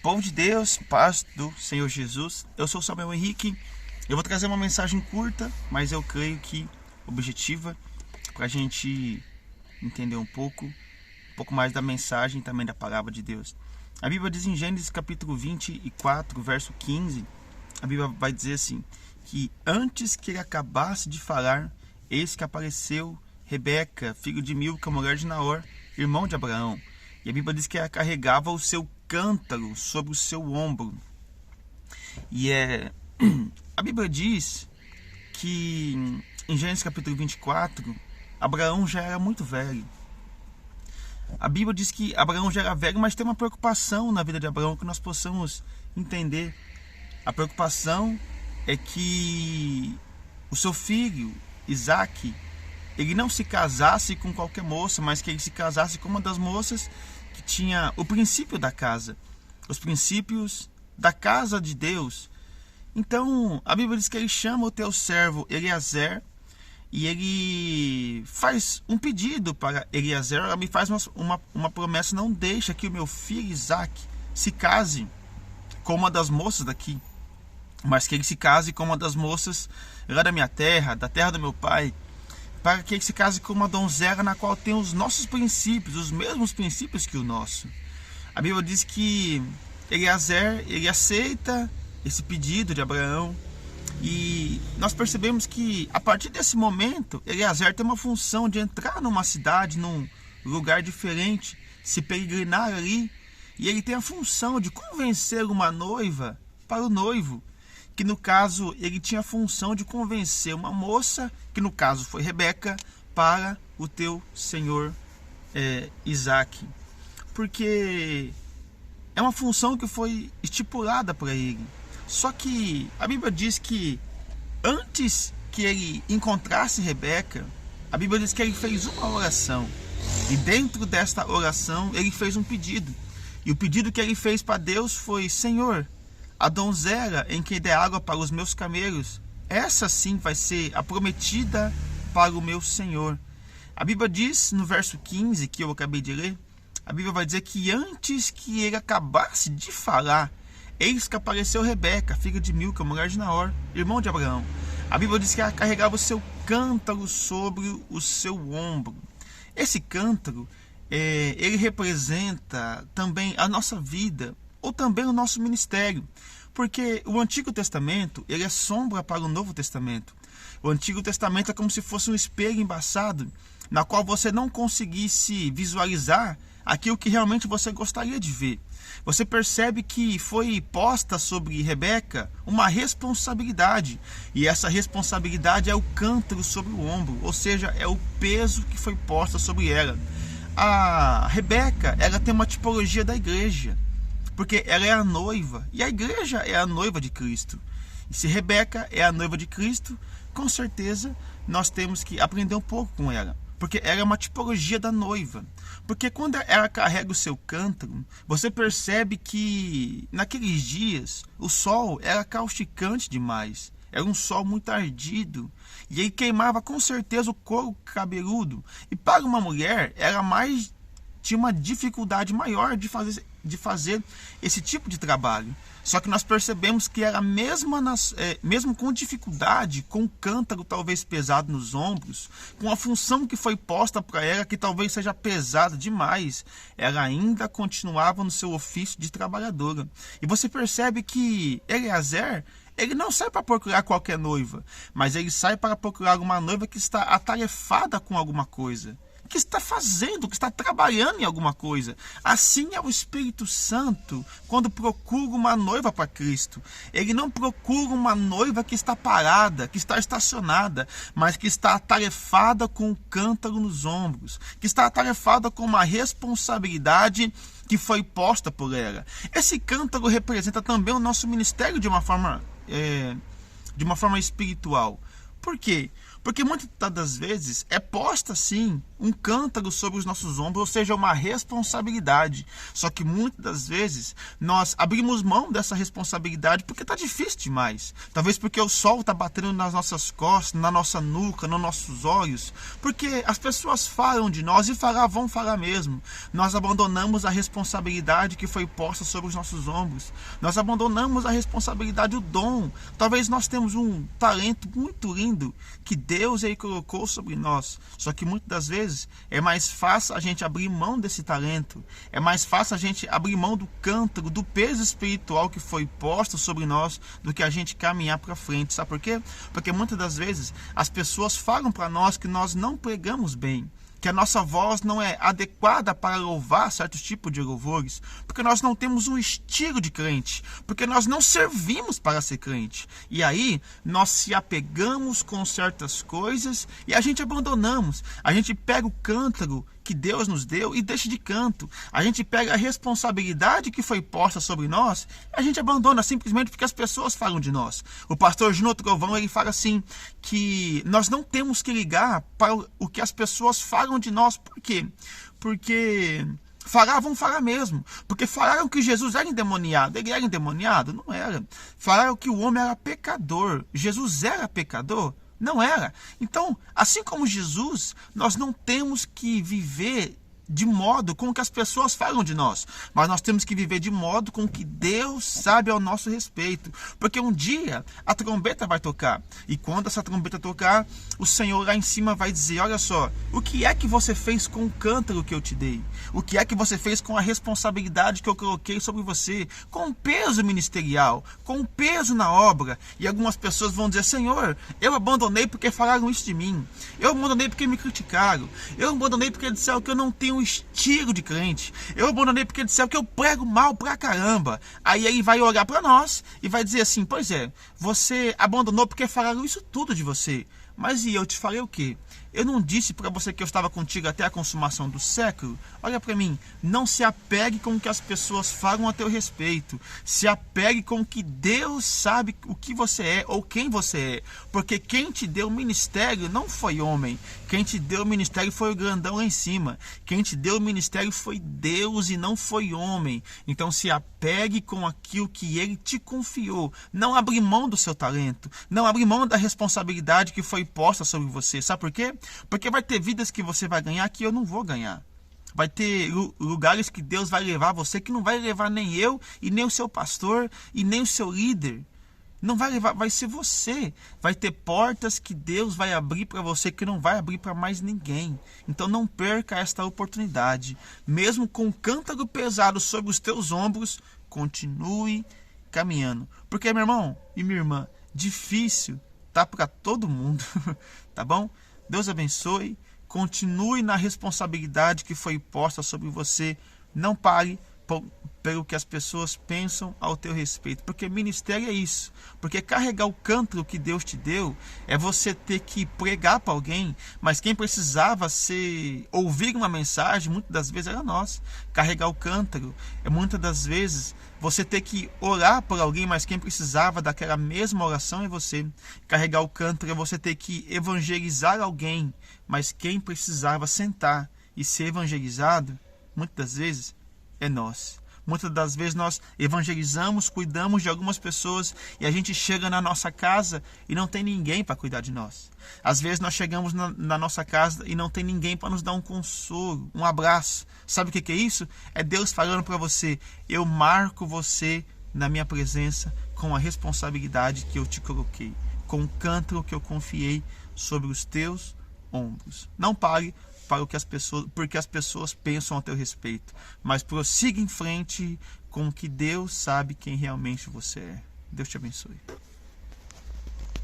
Povo de Deus, paz do Senhor Jesus. Eu sou o Samuel Henrique. Eu vou trazer uma mensagem curta, mas eu creio que objetiva, para a gente entender um pouco mais da mensagem também da palavra de Deus. A Bíblia diz em Gênesis capítulo 24, verso 15, a Bíblia vai dizer assim, que antes que ele acabasse de falar, eis que apareceu Rebeca, filho de Milca, mulher de Naor, irmão de Abraão. E a Bíblia diz que ela carregava o seu cântaro sobre o seu ombro. E a Bíblia diz que em Gênesis capítulo 24, Abraão já era muito velho. A Bíblia diz que Abraão já era velho, mas tem uma preocupação na vida de Abraão que nós possamos entender. A preocupação é que o seu filho, Isaque, ele não se casasse com qualquer moça, mas que ele se casasse com uma das moças que tinha o princípio da casa, os princípios da casa de Deus. Então, a Bíblia diz que ele chama o teu servo Eliezer e ele faz um pedido para Eliezer, ele me faz uma promessa: não deixa que o meu filho Isaque se case com uma das moças daqui, mas que ele se case com uma das moças lá da minha terra, da terra do meu pai, para que ele se case com uma donzela na qual tem os nossos princípios, os mesmos princípios que o nosso. A Bíblia diz que Eliezer, ele aceita esse pedido de Abraão, e nós percebemos que a partir desse momento Eliezer tem uma função de entrar numa cidade, num lugar diferente, se peregrinar ali, e ele tem a função de convencer uma noiva para o noivo, que no caso ele tinha a função de convencer uma moça, que no caso foi Rebeca, para o teu senhor Isaque, porque é uma função que foi estipulada para ele. Só que a Bíblia diz que antes que ele encontrasse Rebeca, a Bíblia diz que ele fez uma oração, e dentro desta oração ele fez um pedido, e o pedido que ele fez para Deus foi: Senhor, a donzela em quem der água para os meus camelos, essa sim vai ser a prometida para o meu Senhor. A Bíblia diz no verso 15, que eu acabei de ler, a Bíblia vai dizer que antes que ele acabasse de falar, eis que apareceu Rebeca, filha de Milca, mulher de Naor, irmão de Abraão. A Bíblia diz que ela carregava o seu cântaro sobre o seu ombro. Esse cântaro, ele representa também a nossa vida, ou também o nosso ministério, porque o Antigo Testamento, ele é sombra para o Novo Testamento. O Antigo Testamento é como se fosse um espelho embaçado, na qual você não conseguisse visualizar aquilo que realmente você gostaria de ver. Você percebe que foi posta sobre Rebeca uma responsabilidade, e essa responsabilidade é o cântaro sobre o ombro, ou seja, é o peso que foi posto sobre ela. A Rebeca, ela tem uma tipologia da igreja, porque ela é a noiva, e a igreja é a noiva de Cristo. E se Rebeca é a noiva de Cristo, com certeza nós temos que aprender um pouco com ela, porque ela é uma tipologia da noiva. Porque quando ela carrega o seu cântaro, você percebe que naqueles dias o sol era causticante demais, era um sol muito ardido, e ele queimava com certeza o couro cabeludo, e para uma mulher tinha uma dificuldade maior de fazer esse tipo de trabalho. Só que nós percebemos que ela mesmo com dificuldade, com o cântaro talvez pesado nos ombros, com a função que foi posta para ela, que talvez seja pesada demais, ela ainda continuava no seu ofício de trabalhadora. E você percebe que Eliezer, ele não sai para procurar qualquer noiva, mas ele sai para procurar uma noiva que está atarefada com alguma coisa, que está fazendo, que está trabalhando em alguma coisa. Assim é o Espírito Santo quando procura uma noiva para Cristo. Ele não procura uma noiva que está parada, que está estacionada, mas que está atarefada com o cântaro nos ombros, que está atarefada com uma responsabilidade que foi posta por ela. Esse cântaro representa também o nosso ministério de uma forma espiritual. Por quê? Porque muitas das vezes é posta sim um cântaro sobre os nossos ombros, ou seja, uma responsabilidade. Só que muitas das vezes nós abrimos mão dessa responsabilidade porque está difícil demais. Talvez porque o sol está batendo nas nossas costas, na nossa nuca, nos nossos olhos, porque as pessoas falam de nós e vão falar mesmo. Nós abandonamos a responsabilidade que foi posta sobre os nossos ombros. Nós abandonamos a responsabilidade, o dom. Talvez nós temos um talento muito lindo que Deus aí colocou sobre nós. Só que muitas das vezes é mais fácil a gente abrir mão desse talento. É mais fácil a gente abrir mão do cântaro, do peso espiritual que foi posto sobre nós, do que a gente caminhar para frente. Sabe por quê? Porque muitas das vezes as pessoas falam para nós que nós não pregamos bem, que a nossa voz não é adequada para louvar certos tipos de louvores, porque nós não temos um estilo de crente, porque nós não servimos para ser crente. E aí nós se apegamos com certas coisas e a gente abandonamos. A gente pega o cântaro que Deus nos deu e deixa de canto. A gente pega a responsabilidade que foi posta sobre nós e a gente abandona simplesmente porque as pessoas falam de nós. O pastor Juno Trovão, ele fala assim, que nós não temos que ligar para o que as pessoas falam de nós. Por quê? Porque vão falar mesmo. Porque falaram que Jesus era endemoniado. Ele era endemoniado? Não era. Falaram que o homem era pecador. Jesus era pecador? Não era. Então, assim como Jesus, nós não temos que viver de modo com que as pessoas falam de nós, mas nós temos que viver de modo com que Deus sabe ao nosso respeito, porque um dia a trombeta vai tocar, e quando essa trombeta tocar, o Senhor lá em cima vai dizer, olha só, o que é que você fez com o cântaro que eu te dei? O que é que você fez com a responsabilidade que eu coloquei sobre você? Com o peso ministerial, com o peso na obra. E algumas pessoas vão dizer, Senhor, eu abandonei porque falaram isso de mim, eu abandonei porque me criticaram, eu abandonei porque disseram que eu não tenho um estilo de crente, eu abandonei porque disseram que eu prego mal pra caramba. Aí ele vai olhar para nós e vai dizer assim, pois é, você abandonou porque falaram isso tudo de você. Mas e eu te falei o quê? Eu não disse para você que eu estava contigo até a consumação do século? Olha para mim, não se apegue com o que as pessoas falam a teu respeito. Se apegue com o que Deus sabe o que você é ou quem você é. Porque quem te deu o ministério não foi homem. Quem te deu o ministério foi o grandão lá em cima. Quem te deu o ministério foi Deus e não foi homem. Então se apegue com aquilo que Ele te confiou. Não abra mão do seu talento. Não abra mão da responsabilidade que foi posta sobre você. Sabe por quê? Porque vai ter vidas que você vai ganhar que eu não vou ganhar. Vai ter lugares que Deus vai levar você que não vai levar nem eu e nem o seu pastor e nem o seu líder. Não vai levar, vai ser você. Vai ter portas que Deus vai abrir para você que não vai abrir para mais ninguém. Então não perca esta oportunidade. Mesmo com um cântaro pesado sobre os teus ombros, continue caminhando. Porque, meu irmão e minha irmã, difícil tá para todo mundo, tá bom? Deus abençoe, continue na responsabilidade que foi posta sobre você, não pare pelo que as pessoas pensam ao teu respeito, porque ministério é isso, porque carregar o cântaro que Deus te deu é você ter que pregar para alguém, mas quem precisava ouvir uma mensagem, muitas das vezes era nós. Carregar o cântaro é muitas das vezes você ter que orar por alguém, mas quem precisava daquela mesma oração é você. Carregar o cântaro é você ter que evangelizar alguém, mas quem precisava sentar e ser evangelizado, muitas das vezes é nós. Muitas das vezes nós evangelizamos, cuidamos de algumas pessoas e a gente chega na nossa casa e não tem ninguém para cuidar de nós. Às vezes nós chegamos na nossa casa e não tem ninguém para nos dar um consolo, um abraço. Sabe o que é isso? É Deus falando para você, eu marco você na minha presença com a responsabilidade que eu te coloquei, com o cântaro que eu confiei sobre os teus ombros. Não pare para porque as pessoas pensam a teu respeito, mas prossiga em frente com que Deus sabe quem realmente você é. Deus te abençoe.